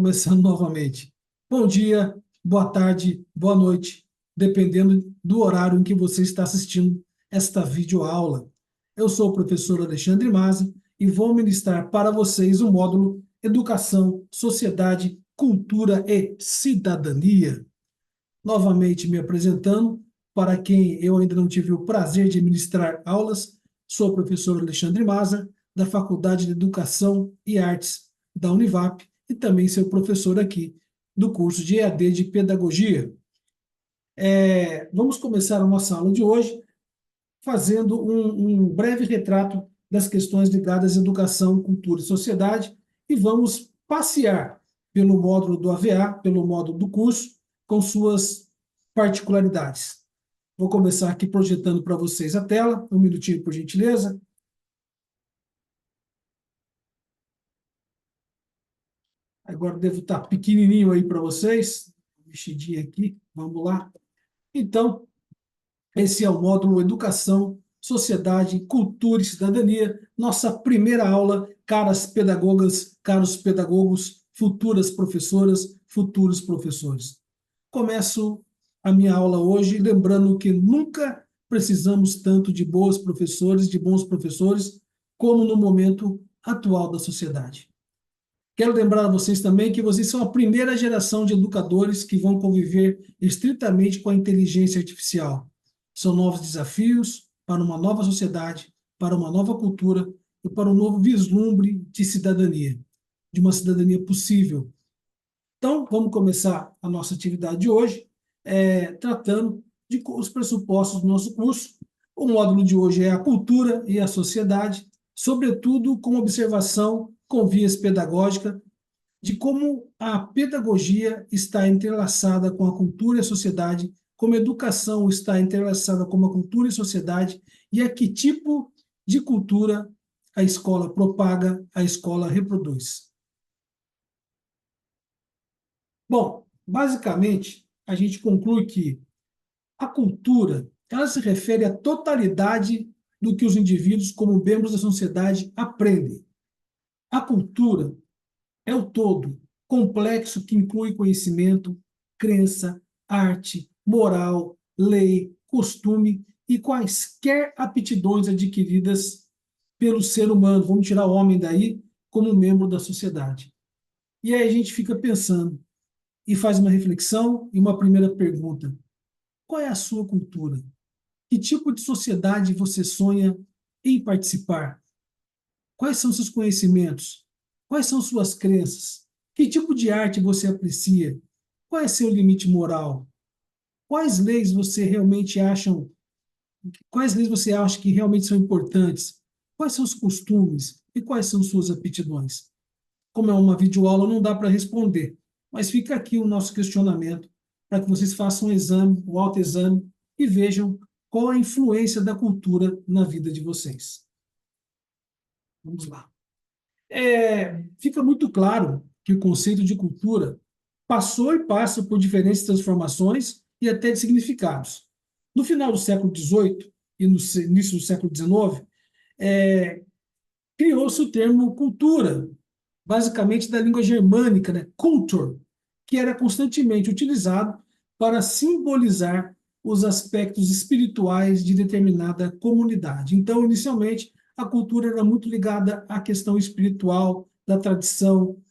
Começando novamente. Bom dia, boa tarde, boa noite, dependendo do horário em que você está assistindo esta videoaula. Eu sou o professor Alexandre Mazzi e vou ministrar para vocês o módulo Educação, Sociedade, Cultura e Cidadania. Novamente me apresentando, para quem eu ainda não tive o prazer de ministrar aulas, sou o professor Alexandre Maza, da Faculdade de Educação e Artes da Univap, e também seu professor aqui do curso de EAD de Pedagogia. Vamos começar a nossa aula de hoje fazendo um breve retrato das questões ligadas à educação, cultura e sociedade, e vamos passear pelo módulo do AVA, pelo módulo do curso, com suas particularidades. Vou começar aqui projetando para vocês a tela. Um minutinho, por gentileza. Agora devo estar pequenininho aí para vocês. Mexidinha aqui, vamos lá. Então, esse é o módulo Educação, Sociedade, Cultura e Cidadania, nossa primeira aula, caras pedagogas, caros pedagogos, futuras professoras, futuros professores. Começo a minha aula hoje lembrando que nunca precisamos tanto de boas professores, de bons professores, como no momento atual da sociedade. Quero lembrar a vocês também que vocês são a primeira geração de educadores que vão conviver estritamente com a inteligência artificial. São novos desafios para uma nova sociedade, para uma nova cultura e para um novo vislumbre de cidadania, de uma cidadania possível. Então, vamos começar a nossa atividade de hoje, tratando de os pressupostos do nosso curso. O módulo de hoje é a cultura e a sociedade, sobretudo com observação com viés pedagógica de como a pedagogia está entrelaçada com a cultura e a sociedade, como a educação está entrelaçada com a cultura e a sociedade, e a que tipo de cultura a escola propaga, a escola reproduz. Bom, basicamente, a gente conclui que a cultura, ela se refere à totalidade do que os indivíduos, como membros da sociedade, aprendem. A cultura é o todo, complexo que inclui conhecimento, crença, arte, moral, lei, costume e quaisquer aptidões adquiridas pelo ser humano. Vamos tirar o homem daí como membro da sociedade. E aí a gente fica pensando e faz uma reflexão e uma primeira pergunta. Qual é a sua cultura? Que tipo de sociedade você sonha em participar? Quais são seus conhecimentos? Quais são suas crenças? Que tipo de arte você aprecia? Qual é seu limite moral? Quais leis você realmente acham? Quais leis você acha que realmente são importantes? Quais são os costumes e quais são suas aptidões? Como é uma videoaula, não dá para responder, mas fica aqui o nosso questionamento para que vocês façam um exame, um autoexame e vejam qual a influência da cultura na vida de vocês. Vamos lá. Fica muito claro que o conceito de cultura passou e passa por diferentes transformações e até de significados. No final do século XVIII e no início do século XIX, criou-se o termo cultura, basicamente da língua germânica, né? Kultur, que era constantemente utilizado para simbolizar os aspectos espirituais de determinada comunidade. Então, inicialmente, a cultura era muito ligada à questão espiritual, da tradição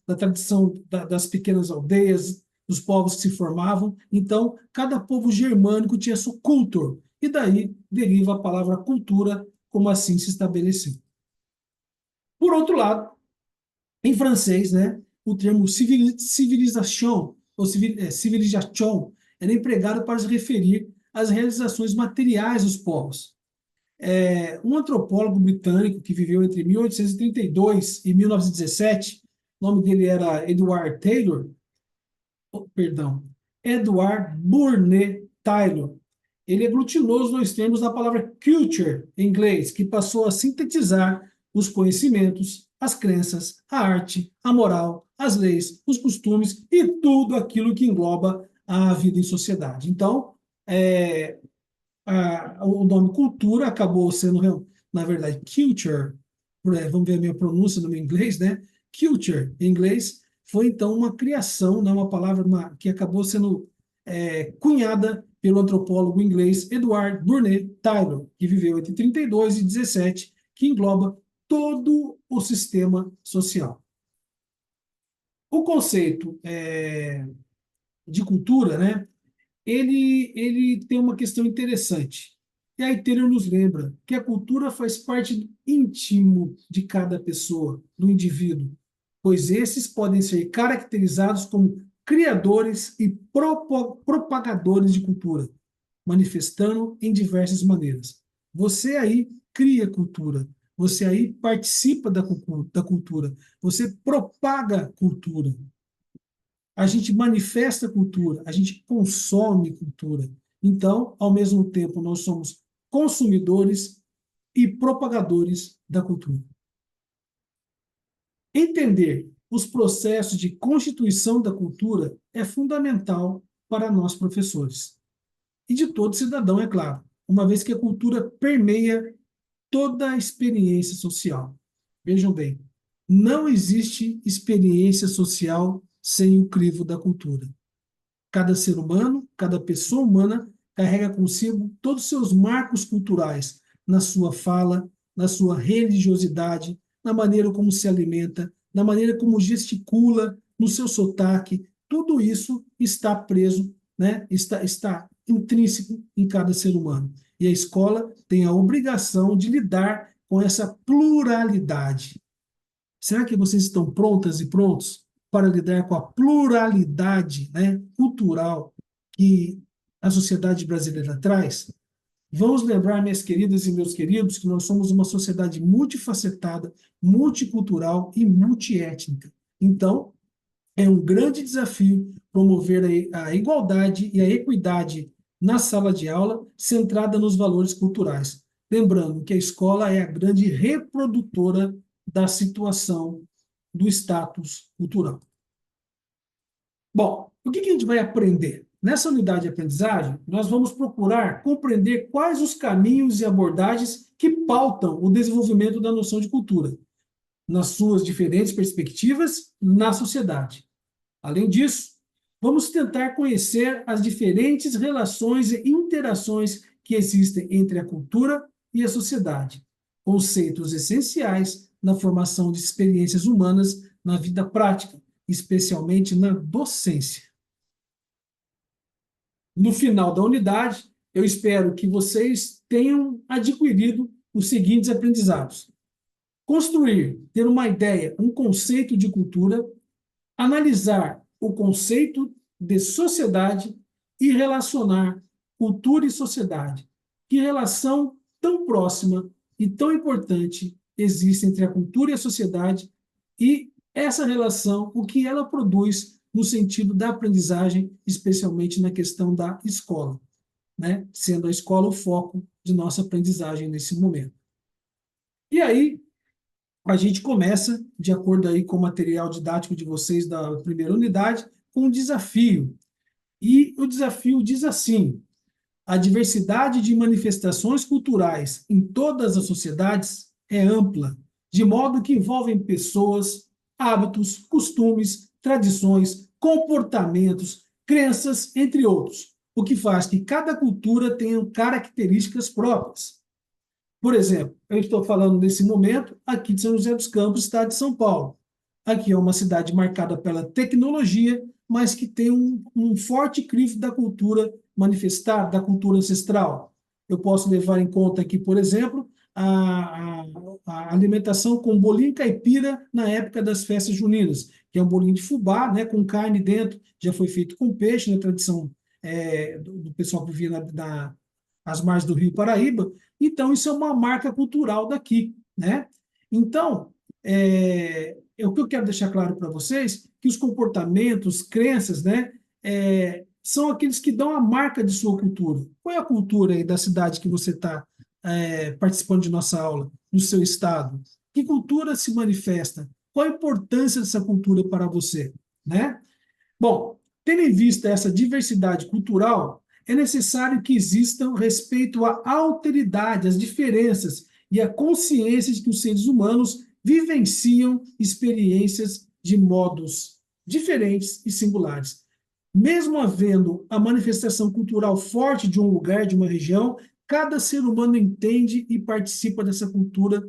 das pequenas aldeias, dos povos que se formavam. Então, cada povo germânico tinha sua cultura, e daí deriva a palavra cultura, como assim se estabeleceu. Por outro lado, em francês, né, o termo civilisation, ou civilisation, era empregado para se referir às realizações materiais dos povos. Um antropólogo britânico que viveu entre 1832 e 1917, o nome dele era Edward Burne Taylor. Ele aglutinou os dois termos na palavra culture, em inglês, que passou a sintetizar os conhecimentos, as crenças, a arte, a moral, as leis, os costumes e tudo aquilo que engloba a vida em sociedade. Então, o nome cultura acabou sendo, na verdade, culture, vamos ver a minha pronúncia no meu inglês, né? Culture, em inglês, foi, então, uma criação, né, uma palavra que acabou sendo cunhada pelo antropólogo inglês Edward Burnet Taylor, que viveu entre 32 e 17, que engloba todo o sistema social. O conceito de cultura, né, ele tem uma questão interessante. E aí Taylor nos lembra que a cultura faz parte íntimo de cada pessoa, do indivíduo, pois esses podem ser caracterizados como criadores e propagadores de cultura, manifestando em diversas maneiras. Você aí cria cultura, você aí participa da cultura, você propaga cultura. A gente manifesta cultura, a gente consome cultura. Então, ao mesmo tempo, nós somos consumidores e propagadores da cultura. Entender os processos de constituição da cultura é fundamental para nós professores. E de todo cidadão, é claro, uma vez que a cultura permeia toda a experiência social. Vejam bem, não existe experiência social sem o crivo da cultura. Cada ser humano, cada pessoa humana carrega consigo todos os seus marcos culturais na sua fala, na sua religiosidade, na maneira como se alimenta, na maneira como gesticula, no seu sotaque. Tudo isso está preso, né? está intrínseco em cada ser humano. E a escola tem a obrigação de lidar com essa pluralidade. Será que vocês estão prontas e prontos para lidar com a pluralidade, né, cultural que a sociedade brasileira traz? Vamos lembrar, minhas queridas e meus queridos, que nós somos uma sociedade multifacetada, multicultural e multiétnica. Então, é um grande desafio promover a igualdade e a equidade na sala de aula, centrada nos valores culturais. Lembrando que a escola é a grande reprodutora da situação do status cultural. Bom, o que a gente vai aprender? Nessa unidade de aprendizagem, nós vamos procurar compreender quais os caminhos e abordagens que pautam o desenvolvimento da noção de cultura, nas suas diferentes perspectivas na sociedade. Além disso, vamos tentar conhecer as diferentes relações e interações que existem entre a cultura e a sociedade, conceitos essenciais na formação de experiências humanas na vida prática, especialmente na docência. No final da unidade, eu espero que vocês tenham adquirido os seguintes aprendizados: construir, ter uma ideia, um conceito de cultura, analisar o conceito de sociedade e relacionar cultura e sociedade. Que relação tão próxima e tão importante existe entre a cultura e a sociedade, e essa relação, o que ela produz no sentido da aprendizagem, especialmente na questão da escola, né? Sendo a escola o foco de nossa aprendizagem nesse momento. E aí, a gente começa, de acordo aí com o material didático de vocês da primeira unidade, com um desafio. E o desafio diz assim: a diversidade de manifestações culturais em todas as sociedades é ampla, de modo que envolvem pessoas, hábitos, costumes, tradições, comportamentos, crenças, entre outros, o que faz que cada cultura tenha características próprias. Por exemplo, eu estou falando nesse momento aqui de São José dos Campos, estado de São Paulo. Aqui é uma cidade marcada pela tecnologia, mas que tem um forte crivo da cultura manifestada, da cultura ancestral. Eu posso levar em conta aqui, por exemplo, a alimentação com bolinho caipira na época das festas juninas, que é um bolinho de fubá, né, com carne dentro, já foi feito com peixe, na tradição do pessoal que vivia nas margens do Rio Paraíba. Então, isso é uma marca cultural daqui, né? Então, o que eu quero deixar claro para vocês, que os comportamentos, crenças, né, são aqueles que dão a marca de sua cultura. Qual é a cultura aí da cidade que você está participando de nossa aula, no seu estado? Que cultura se manifesta? Qual a importância dessa cultura para você, né? Bom, tendo em vista essa diversidade cultural, é necessário que exista respeito à alteridade, às diferenças e a consciência de que os seres humanos vivenciam experiências de modos diferentes e singulares. Mesmo havendo a manifestação cultural forte de um lugar, de uma região, cada ser humano entende e participa dessa cultura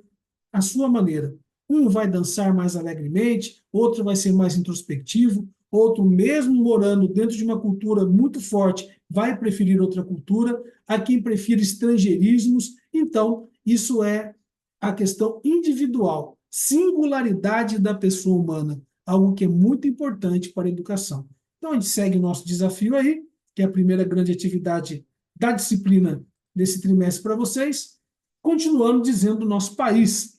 à sua maneira. Um vai dançar mais alegremente, outro vai ser mais introspectivo, outro, mesmo morando dentro de uma cultura muito forte, vai preferir outra cultura, há quem prefira estrangeirismos. Então, isso é a questão individual, singularidade da pessoa humana, algo que é muito importante para a educação. Então, a gente segue o nosso desafio aí, que é a primeira grande atividade da disciplina desse trimestre para vocês, continuando dizendo o nosso país.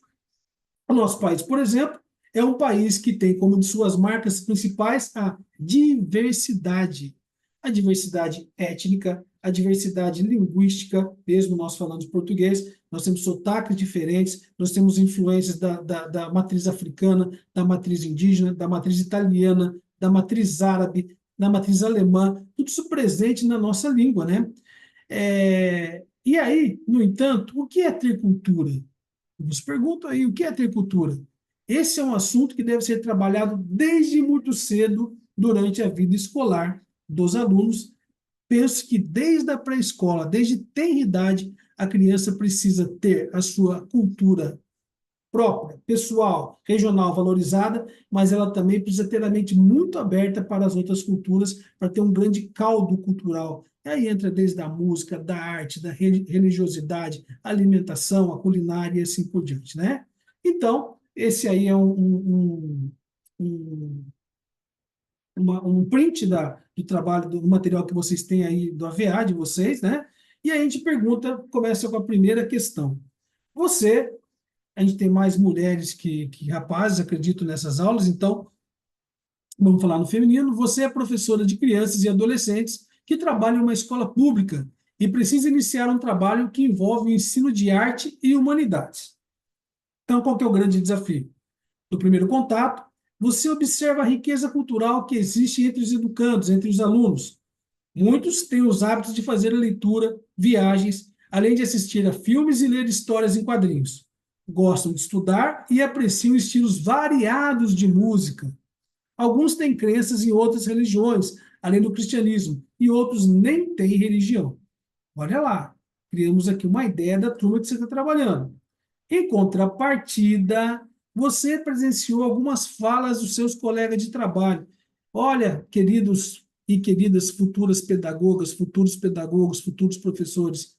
O nosso país, por exemplo, é um país que tem como de suas marcas principais a diversidade. A diversidade étnica, a diversidade linguística, mesmo nós falando de português, nós temos sotaques diferentes, nós temos influências da matriz africana, da matriz indígena, da matriz italiana, da matriz árabe, da matriz alemã, tudo isso presente na nossa língua, né? E aí, no entanto, o que é ter cultura? Eu vos pergunto aí, o que é ter cultura? Esse é um assunto que deve ser trabalhado desde muito cedo durante a vida escolar dos alunos. Penso que desde a pré-escola, desde tenra idade, a criança precisa ter a sua cultura própria, pessoal, regional valorizada, mas ela também precisa ter a mente muito aberta para as outras culturas, para ter um grande caldo cultural. E aí entra desde a música, da arte, da religiosidade, a alimentação, a culinária e assim por diante, né? Então, esse aí é um, um print do trabalho, do material que vocês têm aí, do AVA de vocês, né? E aí a gente pergunta, começa com a primeira questão. Você, a gente tem mais mulheres que rapazes, acredito, nessas aulas, então, vamos falar no feminino. Você é professora de crianças e adolescentes que trabalha em uma escola pública e precisa iniciar um trabalho que envolve o ensino de arte e humanidades. Então, qual que é o grande desafio? No primeiro contato, você observa a riqueza cultural que existe entre os educandos, entre os alunos. Muitos têm os hábitos de fazer a leitura, viagens, além de assistir a filmes e ler histórias em quadrinhos. Gostam de estudar e apreciam estilos variados de música. Alguns têm crenças em outras religiões, além do cristianismo, e outros nem têm religião. Olha lá, criamos aqui uma ideia da turma que você está trabalhando. Em contrapartida, você presenciou algumas falas dos seus colegas de trabalho. Olha, queridos e queridas futuros pedagogos, futuros professores,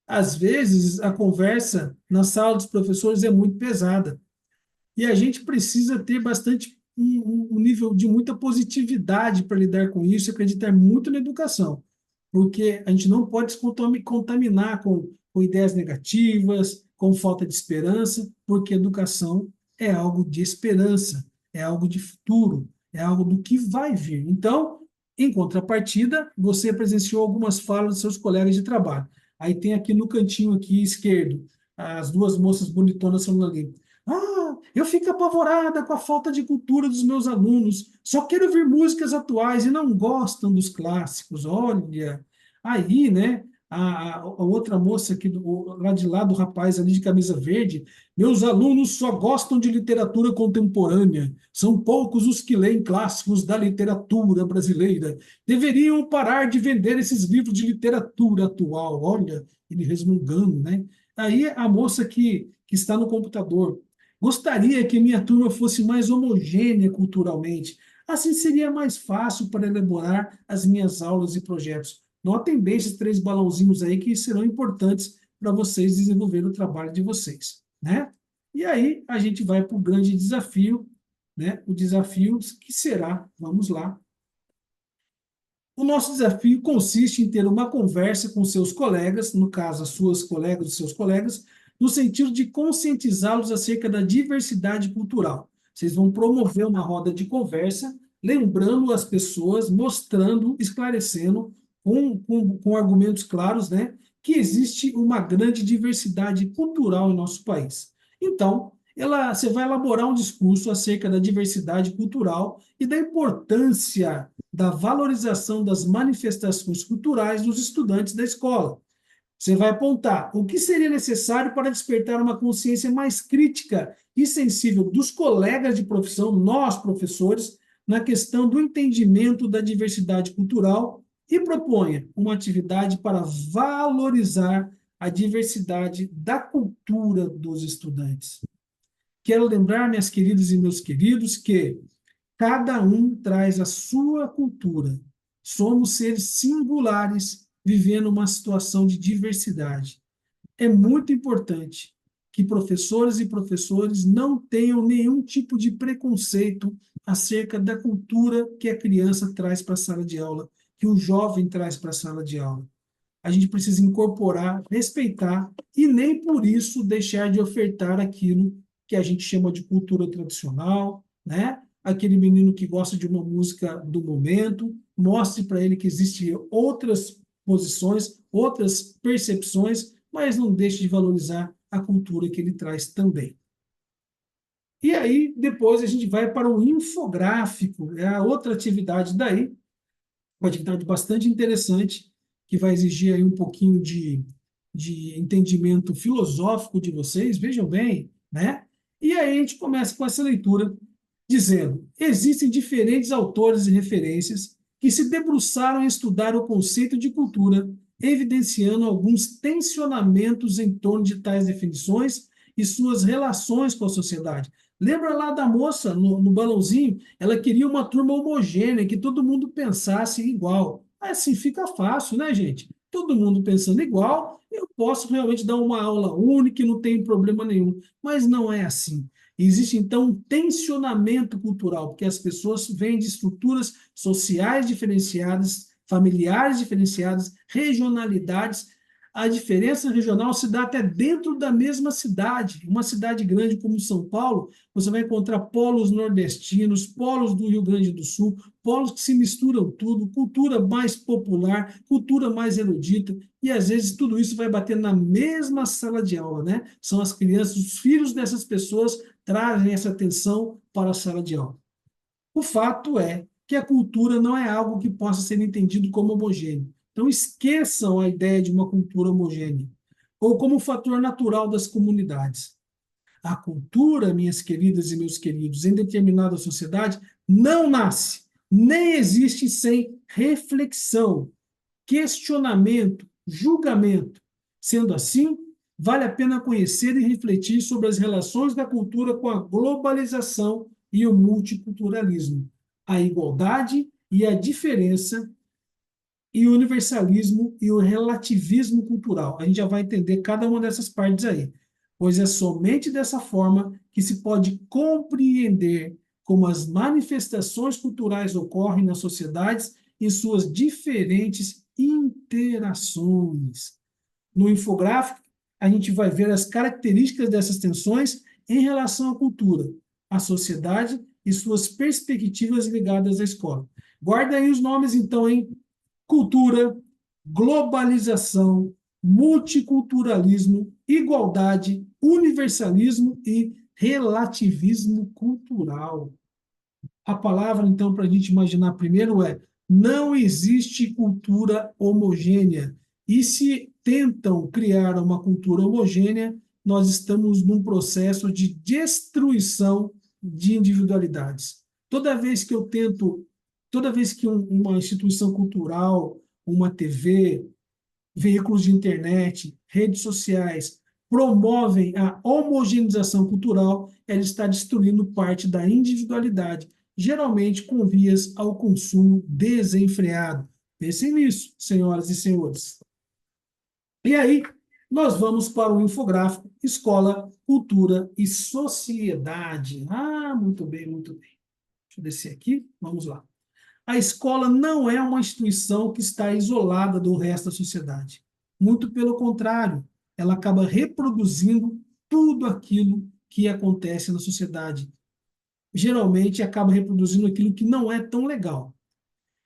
às vezes a conversa na sala dos professores é muito pesada. E a gente precisa ter bastante um nível de muita positividade para lidar com isso e acreditar muito na educação, porque a gente não pode se contaminar com ideias negativas, com falta de esperança, porque educação é algo de esperança, é algo de futuro, é algo do que vai vir. Então, em contrapartida, você presenciou algumas falas dos seus colegas de trabalho. Aí tem aqui no cantinho aqui esquerdo, as duas moças bonitonas falando ali. Ah, eu fico apavorada com a falta de cultura dos meus alunos. Só quero ouvir músicas atuais e não gostam dos clássicos. Olha, aí, né? A outra moça aqui lá de lá, do rapaz ali de camisa verde, meus alunos só gostam de literatura contemporânea. São poucos os que leem clássicos da literatura brasileira. Deveriam parar de vender esses livros de literatura atual. Olha, ele resmungando, né? Aí a moça que está no computador. Gostaria que minha turma fosse mais homogênea culturalmente. Assim seria mais fácil para elaborar as minhas aulas e projetos. Notem bem esses três balãozinhos aí que serão importantes para vocês desenvolver o trabalho de vocês, né? E aí a gente vai para o grande desafio, né? O desafio que será, vamos lá. O nosso desafio consiste em ter uma conversa com seus colegas, no caso, as suas colegas, os seus colegas, no sentido de conscientizá-los acerca da diversidade cultural. Vocês vão promover uma roda de conversa, lembrando as pessoas, mostrando, esclarecendo, com argumentos claros, né, que existe uma grande diversidade cultural em nosso país. Então, você vai elaborar um discurso acerca da diversidade cultural e da importância da valorização das manifestações culturais dos estudantes da escola. Você vai apontar o que seria necessário para despertar uma consciência mais crítica e sensível dos colegas de profissão, nós, professores, na questão do entendimento da diversidade cultural e proponha uma atividade para valorizar a diversidade da cultura dos estudantes. Quero lembrar, minhas queridas e meus queridos, que cada um traz a sua cultura. Somos seres singulares vivendo uma situação de diversidade. É muito importante que professores e professores não tenham nenhum tipo de preconceito acerca da cultura que a criança traz para a sala de aula, que o jovem traz para a sala de aula. A gente precisa incorporar, respeitar e nem por isso deixar de ofertar aquilo que a gente chama de cultura tradicional, né? Aquele menino que gosta de uma música do momento, mostre para ele que existem outras posições, outras percepções, mas não deixe de valorizar a cultura que ele traz também. E aí, depois a gente vai para o infográfico, é a outra atividade daí, uma atividade bastante interessante, que vai exigir aí um pouquinho de entendimento filosófico de vocês, vejam bem, né? E aí a gente começa com essa leitura dizendo: existem diferentes autores e referências que se debruçaram em estudar o conceito de cultura, evidenciando alguns tensionamentos em torno de tais definições e suas relações com a sociedade. Lembra lá da moça no balãozinho? Ela queria uma turma homogênea, que todo mundo pensasse igual. Assim fica fácil, né, gente? Todo mundo pensando igual, eu posso realmente dar uma aula única e não tem problema nenhum. Mas não é assim. Existe, então, um tensionamento cultural, porque as pessoas vêm de estruturas sociais diferenciadas, familiares diferenciadas, regionalidades. A diferença regional se dá até dentro da mesma cidade. Uma cidade grande como São Paulo, você vai encontrar polos nordestinos, polos do Rio Grande do Sul, polos que se misturam tudo, cultura mais popular, cultura mais erudita, e às vezes tudo isso vai bater na mesma sala de aula, né? São as crianças, os filhos dessas pessoas trazem essa atenção para a sala de aula. O fato é que a cultura não é algo que possa ser entendido como homogêneo. Então, esqueçam a ideia de uma cultura homogênea, ou como fator natural das comunidades. A cultura, minhas queridas e meus queridos, em determinada sociedade, não nasce, nem existe sem reflexão, questionamento, julgamento. Sendo assim, vale a pena conhecer e refletir sobre as relações da cultura com a globalização e o multiculturalismo, a igualdade e a diferença, e o universalismo e o relativismo cultural. A gente já vai entender cada uma dessas partes aí, pois é somente dessa forma que se pode compreender como as manifestações culturais ocorrem nas sociedades em suas diferentes interações. No infográfico, a gente vai ver as características dessas tensões em relação à cultura, à sociedade e suas perspectivas ligadas à escola. Guarda aí os nomes, então, em cultura, globalização, multiculturalismo, igualdade, universalismo e relativismo cultural. A palavra, então, para a gente imaginar primeiro é: não existe cultura homogênea. E se tentam criar uma cultura homogênea, nós estamos num processo de destruição de individualidades. Toda vez que eu tento, toda vez que uma instituição cultural, uma TV, veículos de internet, redes sociais, promovem a homogeneização cultural, ela está destruindo parte da individualidade, geralmente com vias ao consumo desenfreado. Pensem nisso, senhoras e senhores. E aí, nós vamos para o infográfico Escola, Cultura e Sociedade. Ah, muito bem, muito bem. Deixa eu descer aqui, vamos lá. A escola não é uma instituição que está isolada do resto da sociedade. Muito pelo contrário, ela acaba reproduzindo tudo aquilo que acontece na sociedade. Geralmente, acaba reproduzindo aquilo que não é tão legal.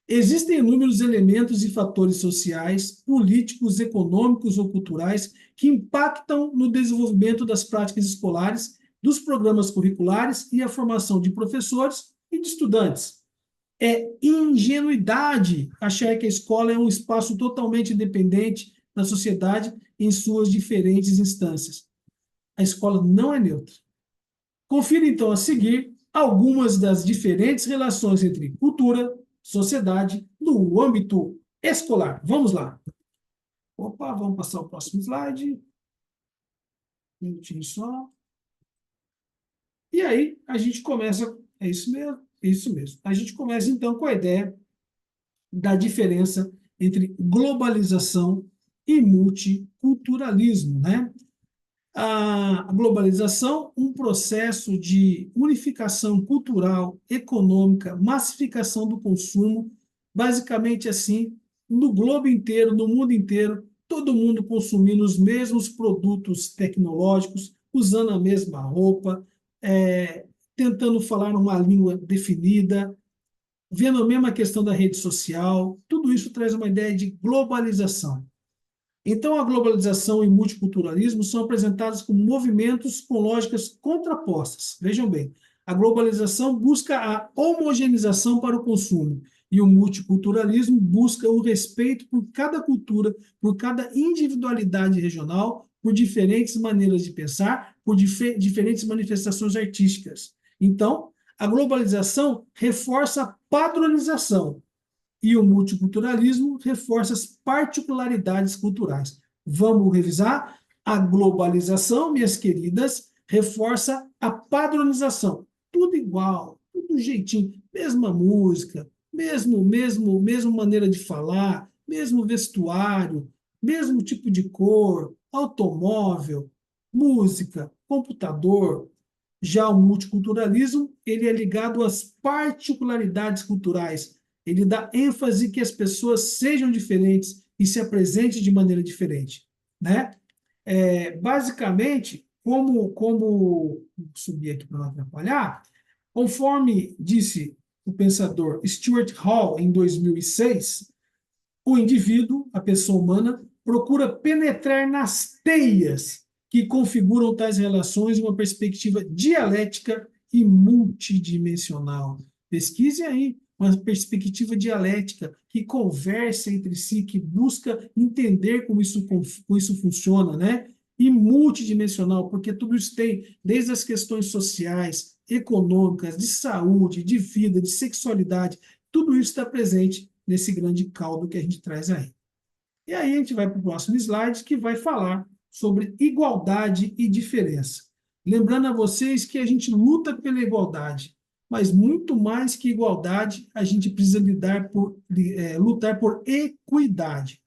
Existem inúmeros elementos e fatores sociais, políticos, econômicos ou culturais que impactam no desenvolvimento das práticas escolares, dos programas curriculares e a formação de professores e de estudantes. É ingenuidade achar que a escola é um espaço totalmente independente da sociedade em suas diferentes instâncias. A escola não é neutra. Confira, então, a seguir algumas das diferentes relações entre cultura, sociedade, no âmbito escolar. Vamos lá. Opa, vamos passar o próximo slide. Um minutinho só. E aí, a gente começa, é isso mesmo, isso mesmo. A gente começa, então, com a ideia da diferença entre globalização e multiculturalismo, né? A globalização, um processo de unificação cultural, econômica, massificação do consumo, basicamente assim, no globo inteiro, no mundo inteiro, todo mundo consumindo os mesmos produtos tecnológicos, usando a mesma roupa, tentando falar uma língua definida, vendo a mesma questão da rede social, tudo isso traz uma ideia de globalização. Então, a globalização e o multiculturalismo são apresentados como movimentos com lógicas contrapostas. Vejam bem, a globalização busca a homogeneização para o consumo e o multiculturalismo busca o respeito por cada cultura, por cada individualidade regional, por diferentes maneiras de pensar, por diferentes manifestações artísticas. Então, a globalização reforça a padronização, e o multiculturalismo reforça as particularidades culturais. Vamos revisar? A globalização, minhas queridas, reforça a padronização. Tudo igual, tudo jeitinho, mesma música, mesma maneira de falar, mesmo vestuário, mesmo tipo de cor, automóvel, música, computador. Já o multiculturalismo, ele é ligado às particularidades culturais. Ele dá ênfase que as pessoas sejam diferentes e se apresentem de maneira diferente, né? Basicamente, vou subir aqui para não atrapalhar, conforme disse o pensador Stuart Hall em 2006, o indivíduo, a pessoa humana, procura penetrar nas teias que configuram tais relações em uma perspectiva dialética e multidimensional. Pesquise aí uma perspectiva dialética que conversa entre si, que busca entender como isso funciona, né? E multidimensional, porque tudo isso tem, desde as questões sociais, econômicas, de saúde, de vida, de sexualidade, tudo isso está presente nesse grande caldo que a gente traz aí. E aí a gente vai para o próximo slide, que vai falar sobre igualdade e diferença. Lembrando a vocês que a gente luta pela igualdade, mas muito mais que igualdade, a gente precisa lutar por equidade.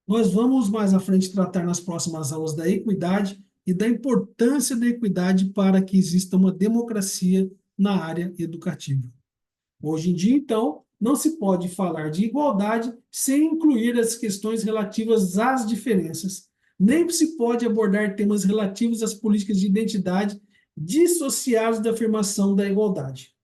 Nós vamos mais à frente tratar nas próximas aulas da equidade e da importância da equidade para que exista uma democracia na área educativa. Hoje em dia, então, não se pode falar de igualdade sem incluir as questões relativas às diferenças. Nem se pode abordar temas relativos às políticas de identidade dissociados da afirmação da igualdade.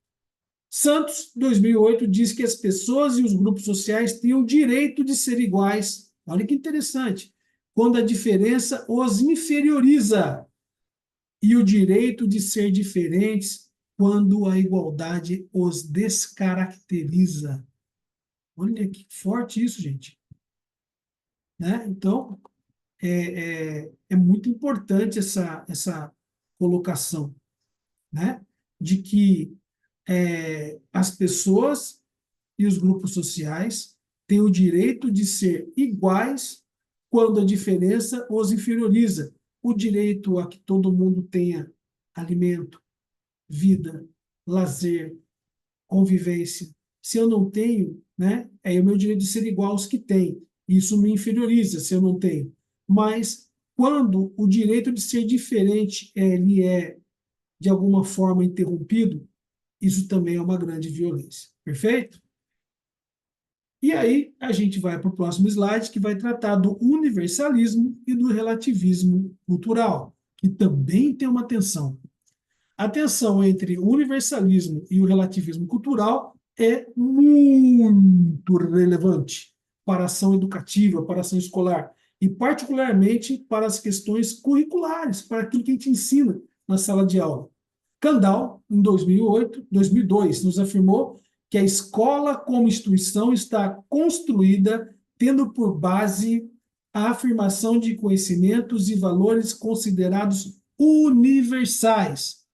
Santos, 2008, diz que as pessoas e os grupos sociais têm o direito de ser iguais. Olha que interessante. Quando a diferença os inferioriza. E o direito de ser diferentes quando a igualdade os descaracteriza. Olha que forte isso, gente. Né? Então, é muito importante essa colocação, né? De que as pessoas e os grupos sociais têm o direito de ser iguais quando a diferença os inferioriza. O direito a que todo mundo tenha alimento, vida, lazer, convivência. Se eu não tenho, né, é o meu direito de ser igual aos que têm. Isso me inferioriza se eu não tenho. Mas quando o direito de ser diferente ele é de alguma forma interrompido, isso também é uma grande violência. Perfeito? E aí a gente vai para o próximo slide, que vai tratar do universalismo e do relativismo cultural, que também tem uma tensão. A tensão entre o universalismo e o relativismo cultural é muito relevante para a ação educativa, para a ação escolar, e particularmente para as questões curriculares, para aquilo que a gente ensina na sala de aula. Kandal, em 2002, nos afirmou que a escola como instituição está construída tendo por base a afirmação de conhecimentos e valores considerados universais.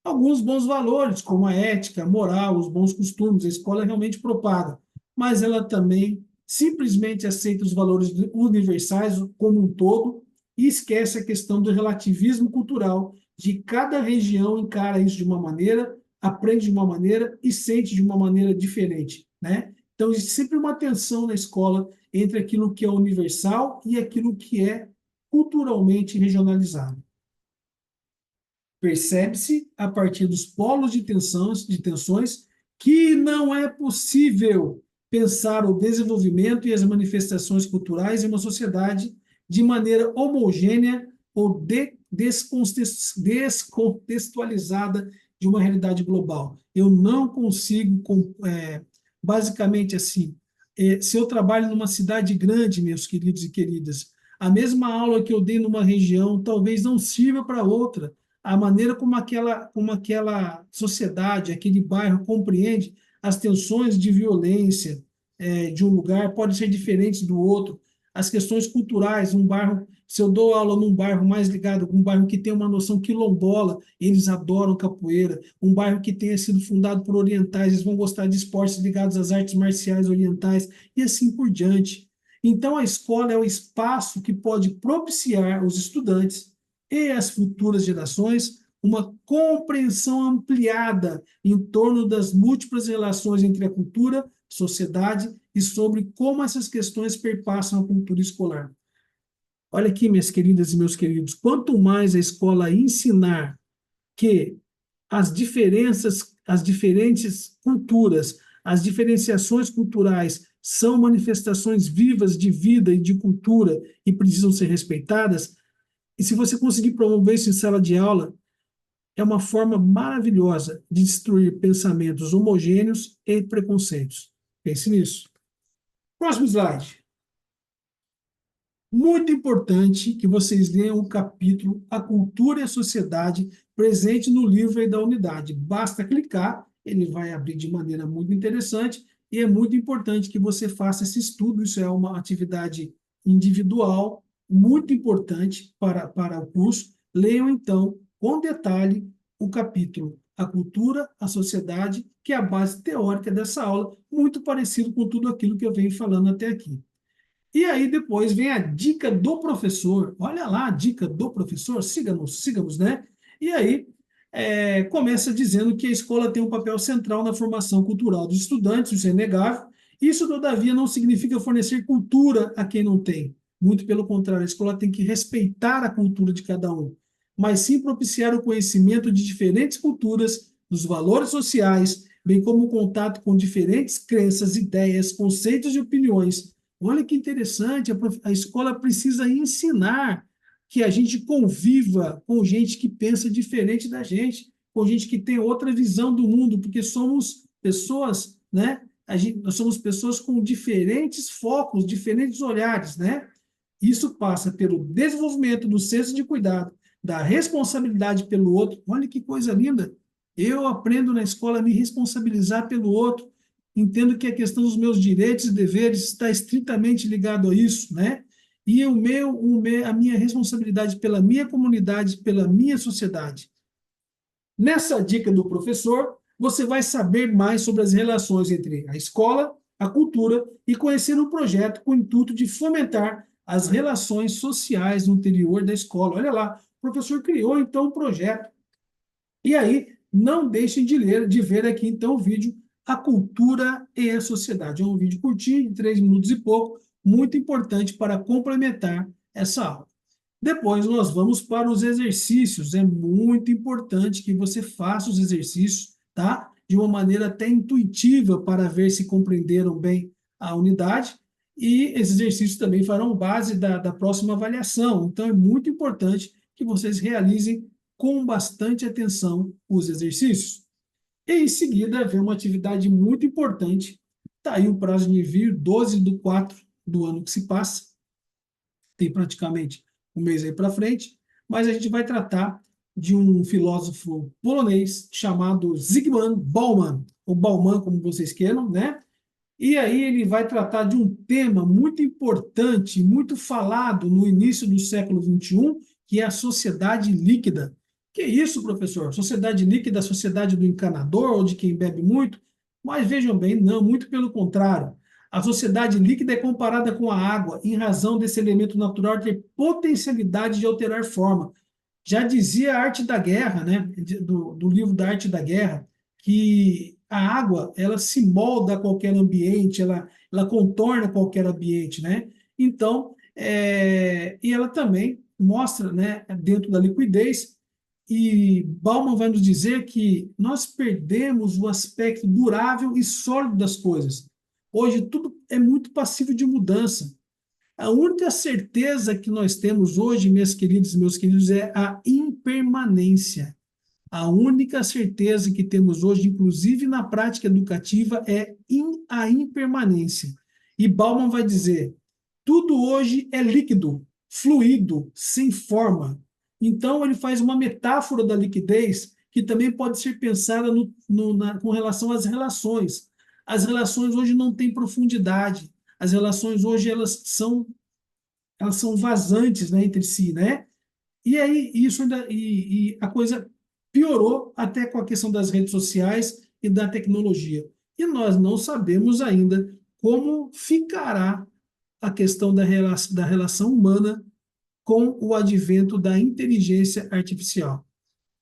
alguns bons valores, como a ética, a moral, os bons costumes, a escola realmente propaga, mas ela também simplesmente aceita os valores universais como um todo e esquece a questão do relativismo cultural, de cada região encara isso de uma maneira, aprende de uma maneira e sente de uma maneira diferente, né? Então, existe sempre uma tensão na escola entre aquilo que é universal e aquilo que é culturalmente regionalizado. Percebe-se, a partir dos polos de tensões, que não é possível pensar o desenvolvimento e as manifestações culturais em uma sociedade de maneira homogênea ou descontextualizada de uma realidade global. Eu não consigo, basicamente assim, se eu trabalho numa cidade grande, meus queridos e queridas, a mesma aula que eu dei numa região talvez não sirva para outra. A maneira como aquela sociedade, aquele bairro compreende as tensões de violência de um lugar pode ser diferente do outro. As questões culturais, um bairro, se eu dou aula num bairro mais ligado, um bairro que tem uma noção quilombola, eles adoram capoeira. Um bairro que tenha sido fundado por orientais, eles vão gostar de esportes ligados às artes marciais orientais e assim por diante. Então, a escola é o espaço que pode propiciar os estudantes e as futuras gerações uma compreensão ampliada em torno das múltiplas relações entre a cultura, sociedade e sobre como essas questões perpassam a cultura escolar. Olha aqui, minhas queridas e meus queridos, quanto mais a escola ensinar que as diferentes culturas, as diferenciações culturais são manifestações vivas de vida e de cultura e precisam ser respeitadas, e se você conseguir promover isso em sala de aula, é uma forma maravilhosa de destruir pensamentos homogêneos e preconceitos. Pense nisso. Próximo slide. Muito importante que vocês leiam o capítulo A Cultura e a Sociedade, presente no livro aí da unidade. Basta clicar, ele vai abrir de maneira muito interessante e é muito importante que você faça esse estudo. Isso é uma atividade individual, muito importante para o curso. Leiam, então, com detalhe, o capítulo A Cultura, a Sociedade, que é a base teórica dessa aula, muito parecido com tudo aquilo que eu venho falando até aqui. E aí depois vem a dica do professor. Olha lá a dica do professor, sigamos, né? E aí começa dizendo que a escola tem um papel central na formação cultural dos estudantes, isso é inegável. Isso, todavia, não significa fornecer cultura a quem não tem. Muito pelo contrário, a escola tem que respeitar a cultura de cada um, mas sim propiciar o conhecimento de diferentes culturas, dos valores sociais, bem como o contato com diferentes crenças, ideias, conceitos e opiniões. Olha que interessante, a escola precisa ensinar que a gente conviva com gente que pensa diferente da gente, com gente que tem outra visão do mundo, porque somos pessoas, né? Nós somos pessoas com diferentes focos, diferentes olhares, né? Isso passa pelo desenvolvimento do senso de cuidado, da responsabilidade pelo outro. Olha que coisa linda! Eu aprendo na escola a me responsabilizar pelo outro, entendo que a questão dos meus direitos e deveres está estritamente ligado a isso, né? E a minha responsabilidade pela minha comunidade, pela minha sociedade. Nessa dica do professor, você vai saber mais sobre as relações entre a escola, a cultura e conhecer um projeto com o intuito de fomentar as relações sociais no interior da escola. Olha lá, o professor criou então um projeto. E aí, não deixem de ver aqui então o vídeo A Cultura e a Sociedade. É um vídeo curtinho, de 3 minutos e pouco, muito importante para complementar essa aula. Depois nós vamos para os exercícios. É muito importante que você faça os exercícios, tá? De uma maneira até intuitiva para ver se compreenderam bem a unidade. E esses exercícios também farão base da próxima avaliação. Então é muito importante que vocês realizem com bastante atenção os exercícios. E em seguida vem uma atividade muito importante. Está aí o prazo de envio, 12/4 do ano que se passa. Tem praticamente um mês aí para frente, mas a gente vai tratar de um filósofo polonês chamado Zygmunt Bauman, ou Bauman, como vocês queiram, né? E aí ele vai tratar de um tema muito importante, muito falado no início do século XXI, que é a sociedade líquida, Que isso, professor? Sociedade líquida, sociedade do encanador ou de quem bebe muito? Mas vejam bem, não, muito pelo contrário. A sociedade líquida é comparada com a água, em razão desse elemento natural ter potencialidade de alterar forma. Já dizia a Arte da Guerra, né, do livro da Arte da Guerra, que a água ela se molda a qualquer ambiente, ela contorna qualquer ambiente, né? Então, e ela também mostra, né, dentro da liquidez, e Bauman vai nos dizer que nós perdemos o aspecto durável e sólido das coisas. Hoje tudo é muito passível de mudança. A única certeza que nós temos hoje, meus queridos, é a impermanência. A única certeza que temos hoje, inclusive na prática educativa, é a impermanência. E Bauman vai dizer: tudo hoje é líquido, fluido, sem forma. Então, ele faz uma metáfora da liquidez que também pode ser pensada com relação às relações. As relações hoje não têm profundidade. As relações hoje elas são vazantes, né, entre si, né? E aí isso ainda e a coisa piorou até com a questão das redes sociais e da tecnologia. E nós não sabemos ainda como ficará a questão da relação humana com o advento da inteligência artificial.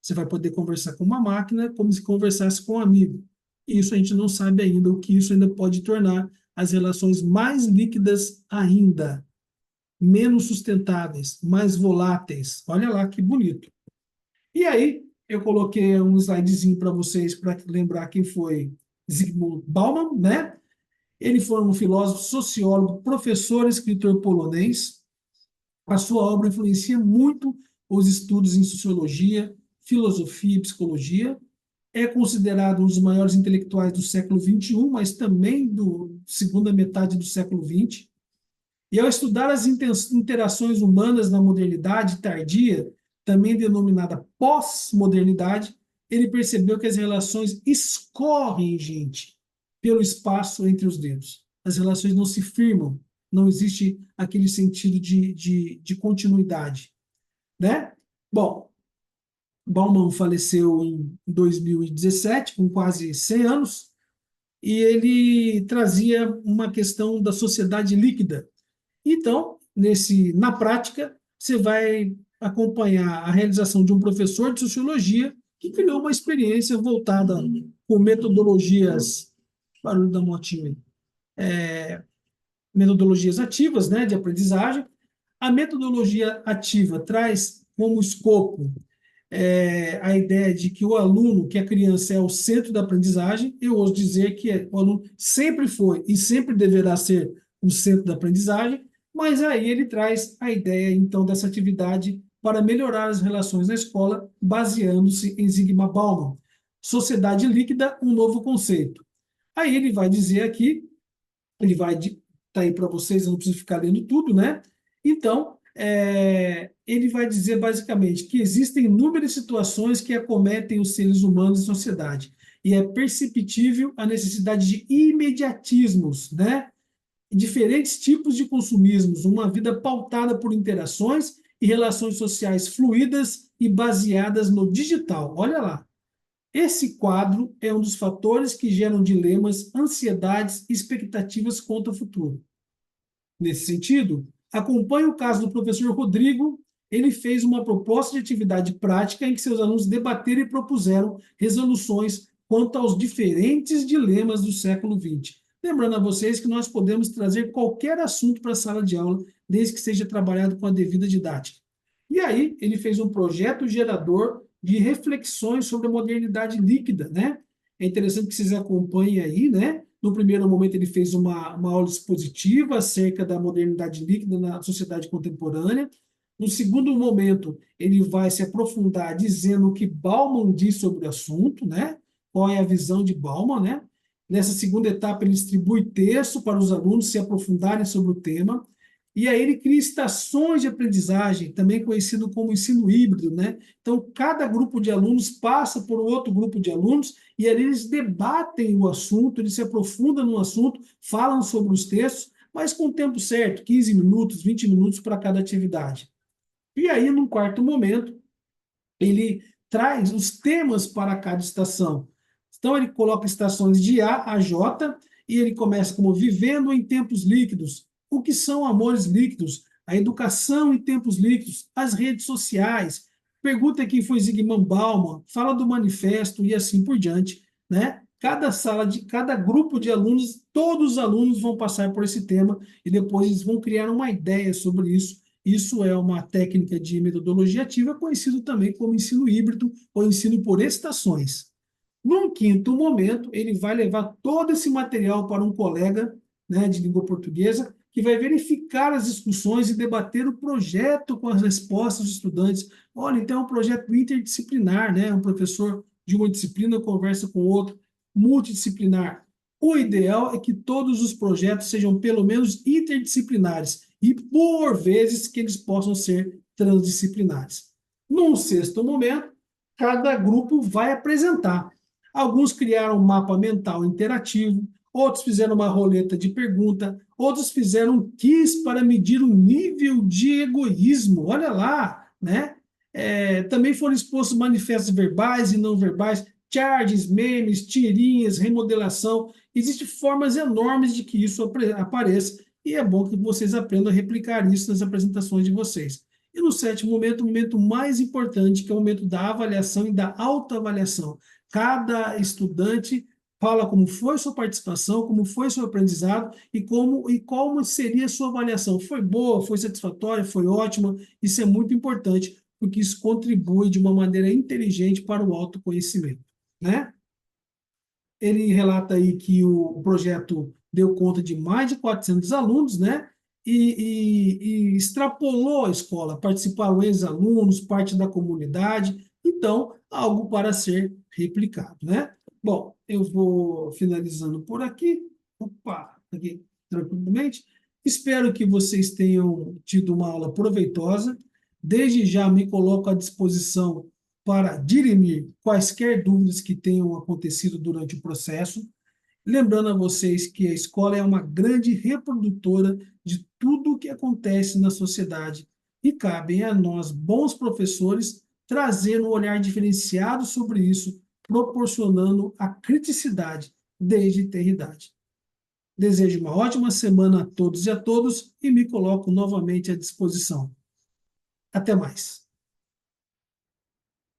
Você vai poder conversar com uma máquina como se conversasse com um amigo. E isso a gente não sabe ainda, o que isso ainda pode tornar as relações mais líquidas ainda, menos sustentáveis, mais voláteis. Olha lá que bonito. E aí, eu coloquei um slidezinho para vocês, para lembrar quem foi Zygmunt Bauman, né? Ele foi um filósofo, sociólogo, professor, escritor polonês. A sua obra influencia muito os estudos em sociologia, filosofia e psicologia. É considerado um dos maiores intelectuais do século XXI, mas também do segunda metade do século XX. E ao estudar as interações humanas na modernidade tardia, também denominada pós-modernidade, ele percebeu que as relações escorrem, gente, pelo espaço entre os dedos. As relações não se firmam, não existe aquele sentido de continuidade, né? Bom, Bauman faleceu em 2017, com quase 100 anos, e ele trazia uma questão da sociedade líquida. Então, na prática, você vai acompanhar a realização de um professor de sociologia que criou uma experiência voltada com metodologias, barulho da motinha aí, metodologias ativas, né, de aprendizagem. A metodologia ativa traz como escopo a ideia de que o aluno, que a criança é o centro da aprendizagem. Eu ouso dizer que o aluno sempre foi e sempre deverá ser o centro da aprendizagem, mas aí ele traz a ideia, então, dessa atividade para melhorar as relações na escola, baseando-se em Zygmunt Bauman. Sociedade líquida, um novo conceito. Aí ele vai dizer aqui, ele vai tá aí para vocês, eu não preciso ficar lendo tudo, né? Então, ele vai dizer basicamente que existem inúmeras situações que acometem os seres humanos e sociedade, e é perceptível a necessidade de imediatismos, né? Diferentes tipos de consumismos, uma vida pautada por interações e relações sociais fluídas e baseadas no digital. Olha lá. Esse quadro é um dos fatores que geram dilemas, ansiedades e expectativas quanto ao futuro. Nesse sentido, acompanhe o caso do professor Rodrigo. Ele fez uma proposta de atividade prática em que seus alunos debateram e propuseram resoluções quanto aos diferentes dilemas do século XX. Lembrando a vocês que nós podemos trazer qualquer assunto para a sala de aula, desde que seja trabalhado com a devida didática. E aí, ele fez um projeto gerador de reflexões sobre a modernidade líquida, né? É interessante que vocês acompanhem aí, né? No primeiro momento, ele fez uma aula expositiva acerca da modernidade líquida na sociedade contemporânea. No segundo momento, ele vai se aprofundar dizendo o que Bauman diz sobre o assunto, né? Qual é a visão de Bauman, né? Nessa segunda etapa, ele distribui texto para os alunos se aprofundarem sobre o tema. E aí ele cria estações de aprendizagem, também conhecido como ensino híbrido, né? Então, cada grupo de alunos passa por outro grupo de alunos e ali eles debatem o assunto, eles se aprofundam no assunto, falam sobre os textos, mas com o tempo certo, 15 minutos, 20 minutos para cada atividade. E aí, num quarto momento, ele traz os temas para cada estação. Então, ele coloca estações de A a J, e ele começa como vivendo em tempos líquidos. O que são amores líquidos? A educação em tempos líquidos, as redes sociais. Pergunta quem foi Zygmunt Bauman, fala do manifesto e assim por diante, né? Cada sala de cada grupo de alunos, todos os alunos vão passar por esse tema e depois eles vão criar uma ideia sobre isso. Isso é uma técnica de metodologia ativa, conhecido também como ensino híbrido ou ensino por estações. Num quinto momento, ele vai levar todo esse material para um colega, né, de língua portuguesa, que vai verificar as discussões e debater o projeto com as respostas dos estudantes. Olha, então é um projeto interdisciplinar, né? Um professor de uma disciplina conversa com outro, multidisciplinar. O ideal é que todos os projetos sejam pelo menos interdisciplinares e, por vezes, que eles possam ser transdisciplinares. Num sexto momento, cada grupo vai apresentar. Alguns criaram um mapa mental interativo, outros fizeram uma roleta de pergunta, outros fizeram um quiz para medir o nível de egoísmo. Olha lá, né? Também foram expostos manifestos verbais e não verbais, charges, memes, tirinhas, remodelação. Existem formas enormes de que isso apareça e é bom que vocês aprendam a replicar isso nas apresentações de vocês. E no sétimo momento, o momento mais importante, que é o momento da avaliação e da autoavaliação. Cada estudante fala como foi sua participação, como foi seu aprendizado e como seria a sua avaliação. Foi boa, foi satisfatória, foi ótima? Isso é muito importante, porque isso contribui de uma maneira inteligente para o autoconhecimento, né? Ele relata aí que o projeto deu conta de mais de 400 alunos, né? E extrapolou a escola, participaram ex-alunos, parte da comunidade, então, algo para ser replicado, né? Bom, eu vou finalizando por aqui. Opa, aqui tranquilamente. Espero que vocês tenham tido uma aula proveitosa. Desde já me coloco à disposição para dirimir quaisquer dúvidas que tenham acontecido durante o processo. Lembrando a vocês que a escola é uma grande reprodutora de tudo o que acontece na sociedade e cabe a nós, bons professores, trazer um olhar diferenciado sobre isso, proporcionando a criticidade desde ter idade. Desejo uma ótima semana a todos e a todos e me coloco novamente à disposição. Até mais.